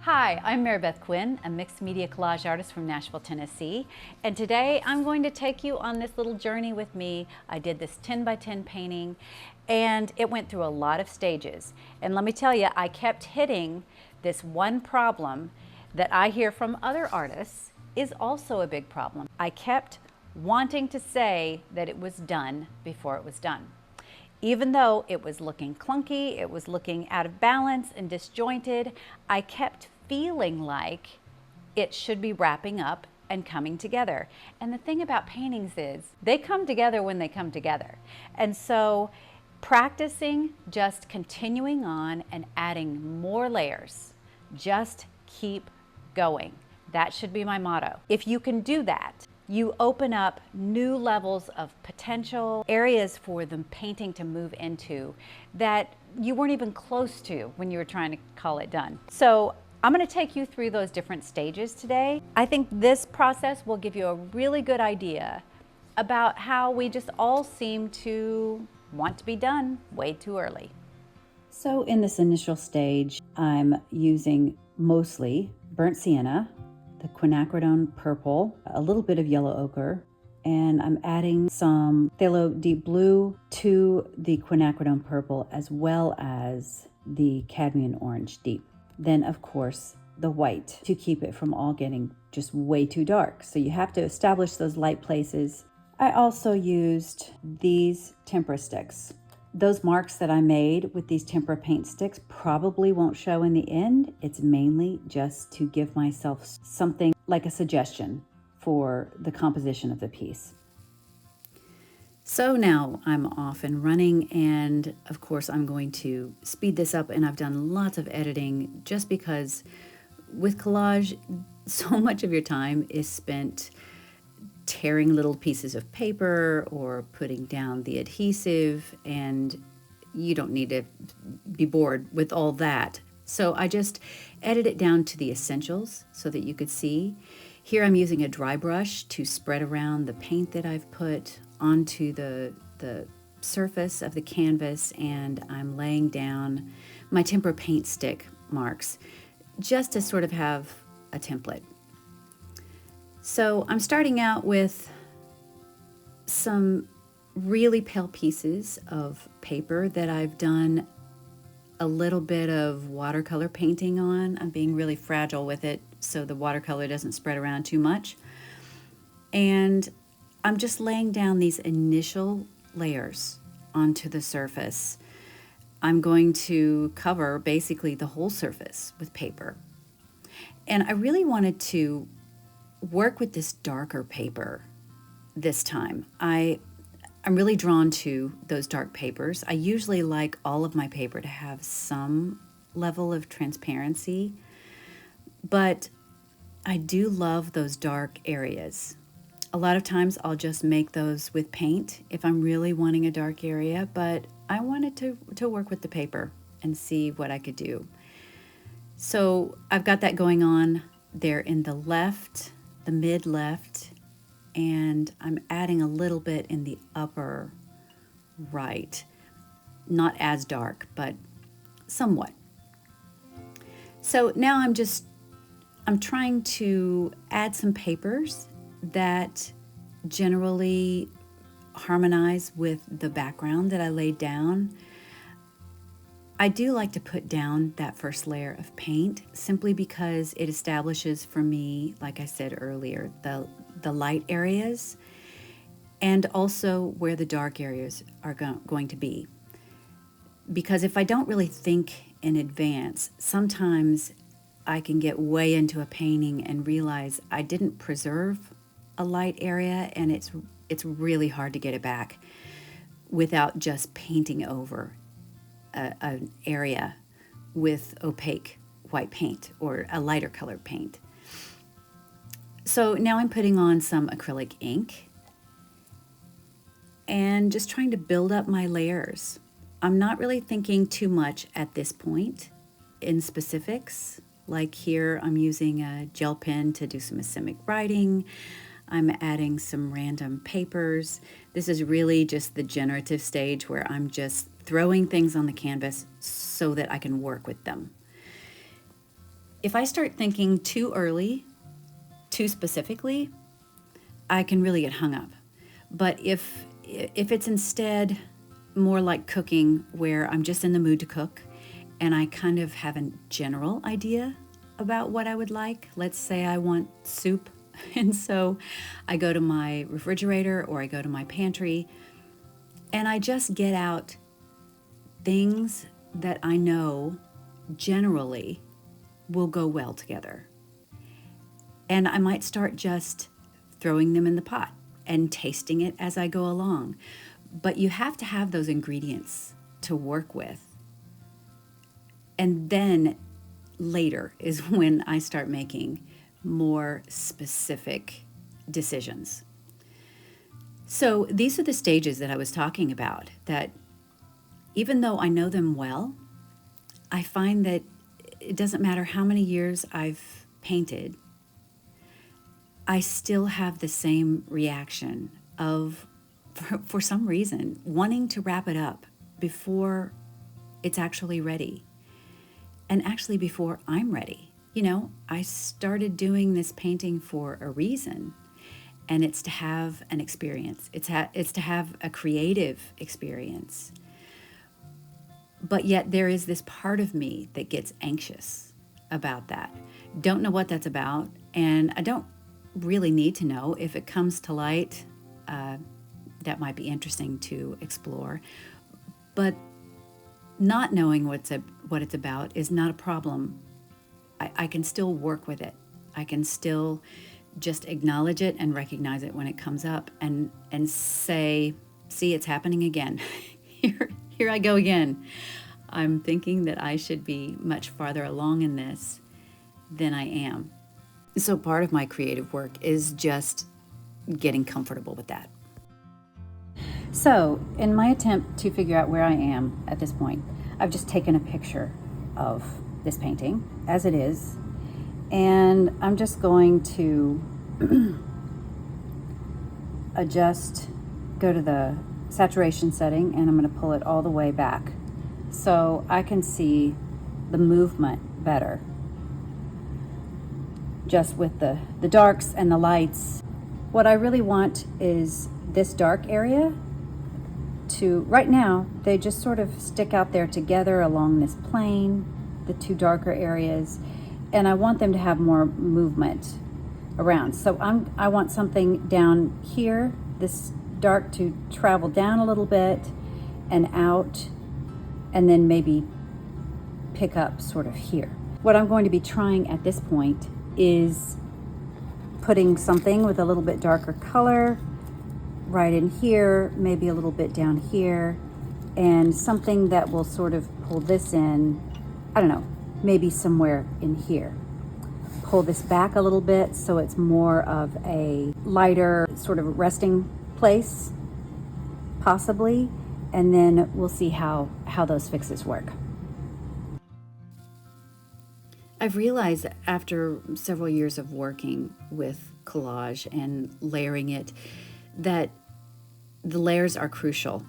Hi, I'm Mary Beth Quinn, a mixed media collage artist from Nashville, Tennessee, and today I'm going to take you on this little journey with me. I did this 10 by 10 painting and it went through a lot of stages. And let me tell you, I kept hitting this one problem that I hear from other artists is also a big problem. I kept wanting to say that it was done before it was done. Even though it was looking clunky, it was looking out of balance and disjointed, I kept feeling like it should be wrapping up and coming together. And the thing about paintings is they come together when they come together. And so practicing, just continuing on and adding more layers, just keep going. That should be my motto. If you can do that, you open up new levels of potential, areas for the painting to move into that you weren't even close to when you were trying to call it done. So I'm going to take you through those different stages today. I think this process will give you a really good idea about how we just all seem to want to be done way too early. So in this initial stage, I'm using mostly burnt sienna, the quinacridone purple, a little bit of yellow ochre, and I'm adding some phthalo deep blue to the quinacridone purple as well as the cadmium orange deep. Then of course the white to keep it from all getting just way too dark. So you have to establish those light places. I also used these tempera sticks. Those marks that I made with these tempera paint sticks probably won't show in the end. It's mainly just to give myself something like a suggestion for the composition of the piece. So now I'm off and running, and of course I'm going to speed this up, and I've done lots of editing just because with collage, so much of your time is spent tearing little pieces of paper or putting down the adhesive, and you don't need to be bored with all that. So I just edit it down to the essentials so that you could see. Here I'm using a dry brush to spread around the paint that I've put onto the surface of the canvas, and I'm laying down my tempera paint stick marks just to sort of have a template. So I'm starting out with some really pale pieces of paper that I've done a little bit of watercolor painting on. I'm being really fragile with it so the watercolor doesn't spread around too much. And I'm just laying down these initial layers onto the surface. I'm going to cover basically the whole surface with paper. And I really wanted to work with this darker paper this time. I'm really drawn to those dark papers. I usually like all of my paper to have some level of transparency, but I do love those dark areas. A lot of times I'll just make those with paint if I'm really wanting a dark area, but I wanted to work with the paper and see what I could do. So I've got that going on there in the left, the mid left, and I'm adding a little bit in the upper right. Not as dark, but somewhat. So now I'm trying to add some papers that generally harmonize with the background that I laid down. I do like to put down that first layer of paint simply because it establishes for me, like I said earlier, the light areas and also where the dark areas are going to be. Because if I don't really think in advance, sometimes I can get way into a painting and realize I didn't preserve a light area, and it's really hard to get it back without just painting over an area with opaque white paint or a lighter colored paint. So now I'm putting on some acrylic ink and just trying to build up my layers. I'm not really thinking too much at this point in specifics. Like here, I'm using a gel pen to do some asymmetric writing. I'm adding some random papers. This is really just the generative stage where I'm just throwing things on the canvas so that I can work with them. If I start thinking too early, too specifically, I can really get hung up. But if it's instead more like cooking, where I'm just in the mood to cook and I kind of have a general idea about what I would like. Let's say I want soup, and so I go to my refrigerator or I go to my pantry and I just get out things that I know generally will go well together. And I might start just throwing them in the pot and tasting it as I go along. But you have to have those ingredients to work with. And then later is when I start making more specific decisions. So these are the stages that I was talking about, that even though I know them well, I find that it doesn't matter how many years I've painted, I still have the same reaction of, for some reason, wanting to wrap it up before it's actually ready. And actually before I'm ready. You know, I started doing this painting for a reason, and it's to have an experience. It's to have a creative experience. But yet there is this part of me that gets anxious about that. Don't know what that's about, and I don't really need to know. If it comes to light, that might be interesting to explore. But not knowing what it's about is not a problem. I can still work with it. I can still just acknowledge it and recognize it when it comes up, and say, see, it's happening again. Here I go again. I'm thinking that I should be much farther along in this than I am. So part of my creative work is just getting comfortable with that. So, in my attempt to figure out where I am at this point, I've just taken a picture of this painting as it is, and I'm just going to go to the saturation setting, and I'm going to pull it all the way back so I can see the movement better, just with the darks and the lights. What I really want is this dark area to, right now, they just sort of stick out there together along this plane, the two darker areas, and I want them to have more movement around. So I want something down here, this dark, to travel down a little bit and out, and then maybe pick up sort of here. What I'm going to be trying at this point is putting something with a little bit darker color right in here, maybe a little bit down here, and something that will sort of pull this in, I don't know, maybe somewhere in here. Pull this back a little bit so it's more of a lighter sort of resting place, possibly, and then we'll see how those fixes work. I've realized after several years of working with collage and layering it that the layers are crucial.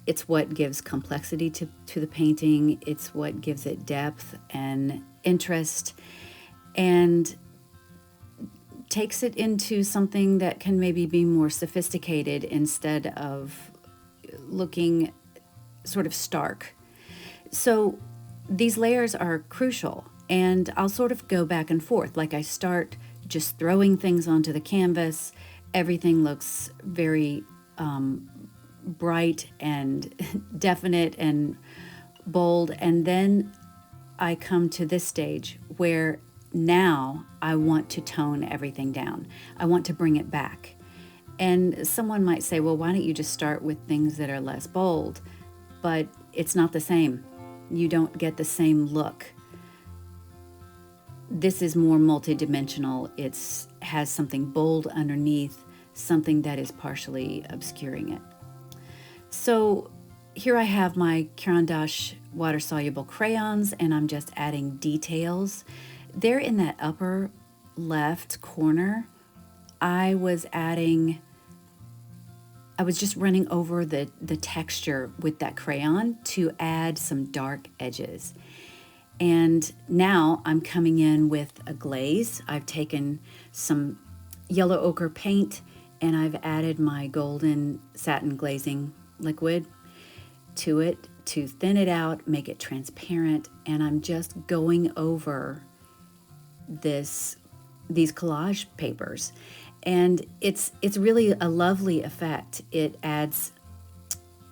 It's what gives complexity to the painting. It's what gives it depth and interest, and takes it into something that can maybe be more sophisticated instead of looking sort of stark. So these layers are crucial, and I'll sort of go back and forth. Like, I start just throwing things onto the canvas. Everything looks very bright and definite and bold. And then I come to this stage where now I want to tone everything down. I want to bring it back. And someone might say, well, why don't you just start with things that are less bold? But it's not the same. You don't get the same look. This is more multidimensional. It has something bold underneath, something that is partially obscuring it. So here I have my Caran d'Ache water-soluble crayons, and I'm just adding details. There in that upper left corner, I was just running over the texture with that crayon to add some dark edges. And now I'm coming in with a glaze. I've taken some yellow ochre paint and I've added my golden satin glazing liquid to it to thin it out, make it transparent, and I'm just going over these collage papers. And it's really a lovely effect. It adds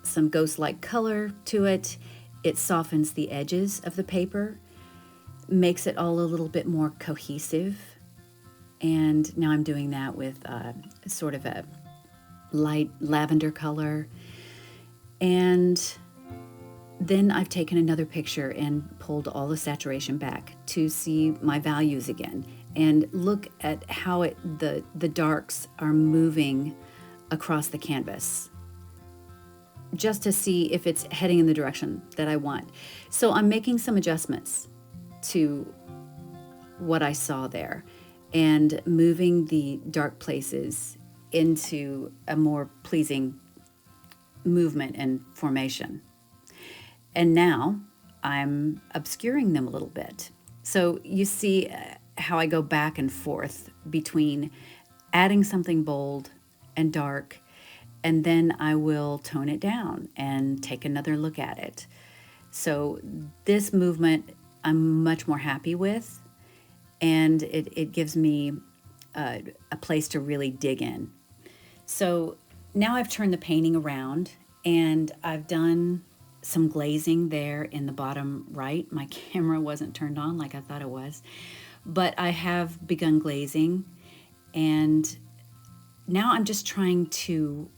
some ghost-like color to it. It softens the edges of the paper, makes it all a little bit more cohesive. And now I'm doing that with sort of a light lavender color. And then I've taken another picture and pulled all the saturation back to see my values again and look at how the darks are moving across the canvas, just to see if it's heading in the direction that I want. So I'm making some adjustments to what I saw there and moving the dark places into a more pleasing movement and formation. And now I'm obscuring them a little bit. So you see how I go back and forth between adding something bold and dark, and then I will tone it down and take another look at it. So this movement I'm much more happy with, and it gives me a place to really dig in. So now I've turned the painting around and I've done some glazing there in the bottom right. My camera wasn't turned on like I thought it was, but I have begun glazing, and now I'm just trying to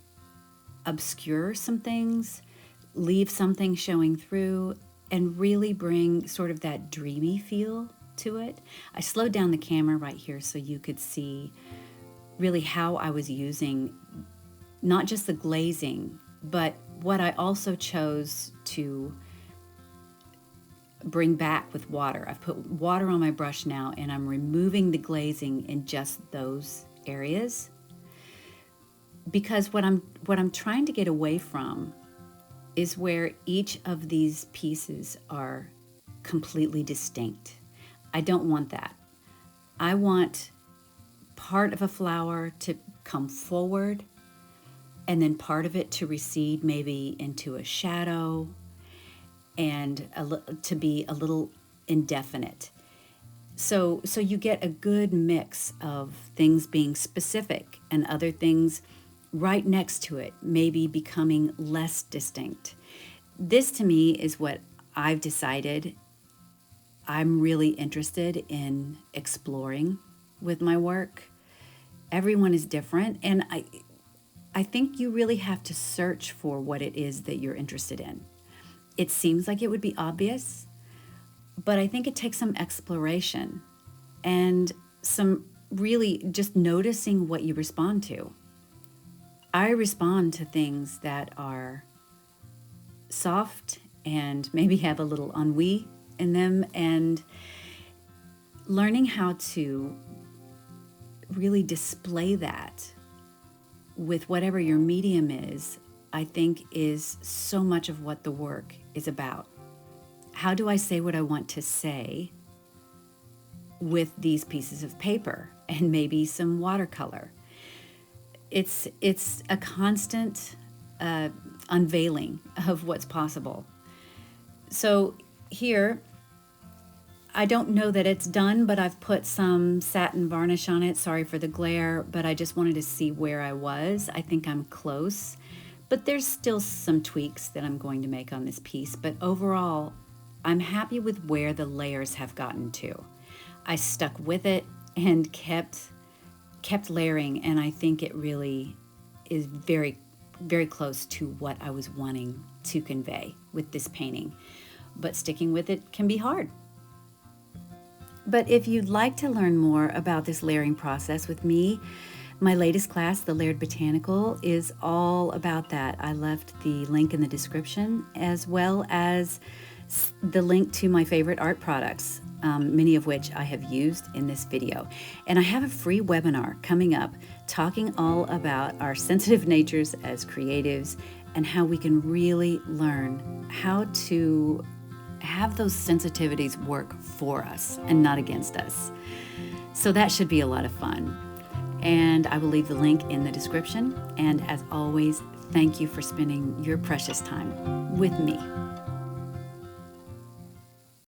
obscure some things, leave something showing through, and really bring sort of that dreamy feel to it. I slowed down the camera right here so you could see really how I was using not just the glazing, but what I also chose to bring back with water. I've put water on my brush now, and I'm removing the glazing in just those areas, because what I'm trying to get away from is where each of these pieces are completely distinct. I don't want that. I want part of a flower to come forward and then part of it to recede maybe into a shadow and to be a little indefinite. So you get a good mix of things being specific and other things right next to it, maybe becoming less distinct. This to me is what I've decided I'm really interested in exploring with my work. Everyone is different, and I think you really have to search for what it is that you're interested in. It seems like it would be obvious, but I think it takes some exploration and some really just noticing what you respond to. I respond to things that are soft and maybe have a little ennui in them, and learning how to really display that with whatever your medium is, I think is so much of what the work is about. How do I say what I want to say with these pieces of paper and maybe some watercolor? It's a constant unveiling of what's possible. So here, I don't know that it's done, but I've put some satin varnish on it. Sorry for the glare, but I just wanted to see where I was. I think I'm close, but there's still some tweaks that I'm going to make on this piece. But overall, I'm happy with where the layers have gotten to. I stuck with it and kept layering, and I think it really is very, very close to what I was wanting to convey with this painting. But sticking with it can be hard. But if you'd like to learn more about this layering process with me, my latest class, The Layered Botanical, is all about that. I left the link in the description, as well as the link to my favorite art products, many of which I have used in this video. And I have a free webinar coming up talking all about our sensitive natures as creatives and how we can really learn how to have those sensitivities work for us and not against us. So that should be a lot of fun. And I will leave the link in the description. And as always, thank you for spending your precious time with me.